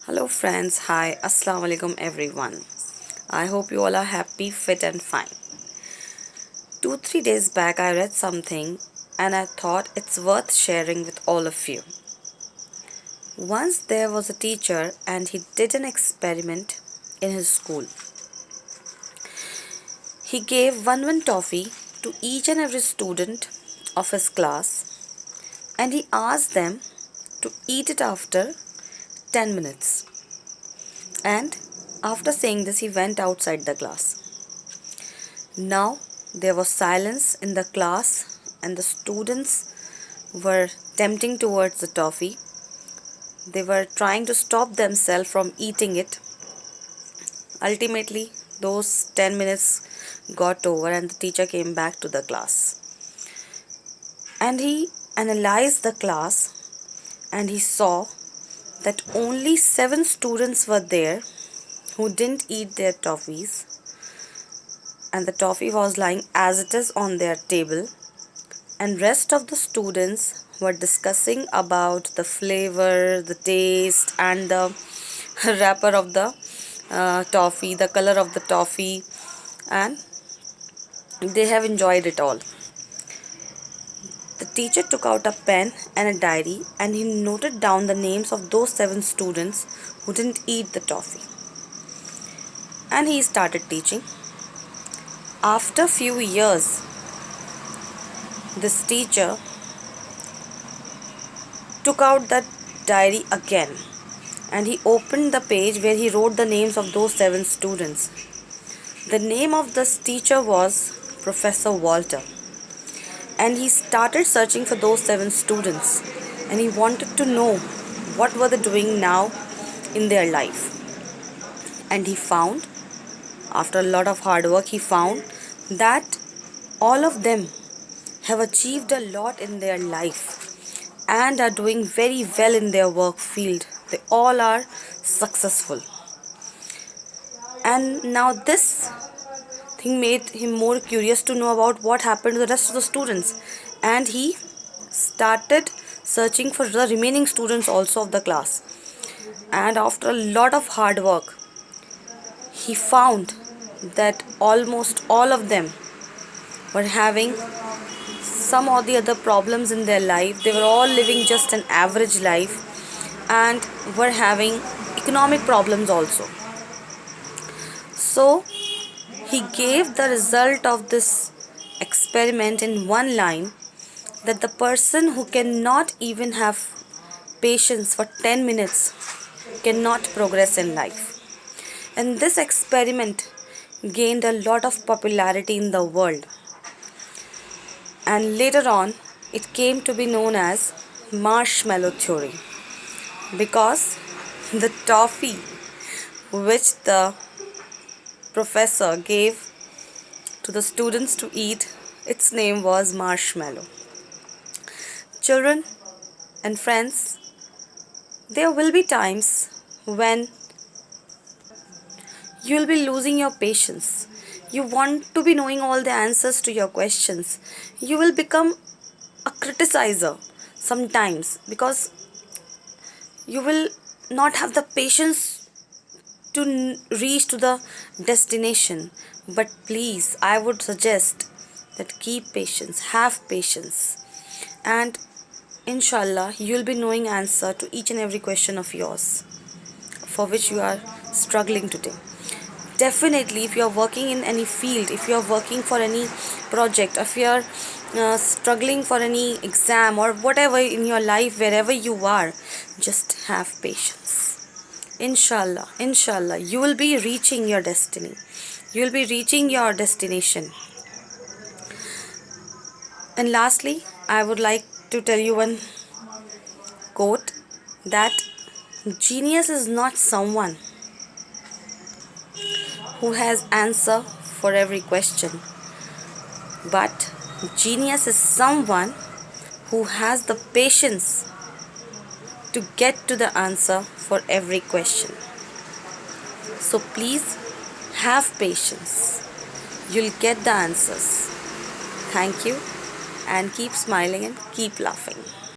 Hello friends, hi, assalamu alaikum everyone. I hope you all are happy, fit and fine. 2-3 days back I read something and I thought it's worth sharing with all of you. Once there was a teacher and he did an experiment in his school. He gave one toffee to each and every student of his class and he asked them to eat it after 10 minutes. And after saying this, he went outside the class. Now there was silence in the class, and the students were tempting towards the toffee. They were trying to stop themselves from eating it. Ultimately, those 10 minutes got over, and the teacher came back to the class. And he analyzed the class and he saw that only 7 students were there who didn't eat their toffees, and the toffee was lying as it is on their table, and rest of the students were discussing about the flavor, the taste and the wrapper of the toffee, the color of the toffee, and they have enjoyed it all. The teacher took out a pen and a diary and he noted down the names of those 7 students who didn't eat the toffee. And he started teaching. After few years, this teacher took out that diary again and he opened the page where he wrote the names of those 7 students. The name of this teacher was Professor Walter, and he started searching for those 7 students and he wanted to know what were they doing now in their life. And he found, after a lot of hard work, he found that all of them have achieved a lot in their life and are doing very well in their work field. They all are successful. And now this thing made him more curious to know about what happened to the rest of the students. And he started searching for the remaining students also of the class. And after a lot of hard work, he found that almost all of them were having some or the other problems in their life. They were all living just an average life and were having economic problems also. So he gave the result of this experiment in one line, that the person who cannot even have patience for 10 minutes cannot progress in life. And this experiment gained a lot of popularity in the world. And later on, it came to be known as marshmallow theory, because the toffee which the professor gave to the students to eat, its name was marshmallow. Children and friends, there will be times when you will be losing your patience. You want to be knowing all the answers to your questions. You will become a criticizer sometimes because you will not have the patience to reach to the destination. But please, I would suggest that keep patience, have patience, and inshallah you will be knowing answer to each and every question of yours for which you are struggling today. Definitely, if you are working in any field, if you are working for any project, if you are struggling for any exam or whatever in your life, wherever you are, just have patience. Inshallah, you will be reaching your destiny. You will be reaching your destination. And lastly, I would like to tell you one quote, that genius is not someone who has answer for every question, but genius is someone who has the patience to get to the answer for every question. So please have patience. You'll get the answers. Thank you, and keep smiling and keep laughing.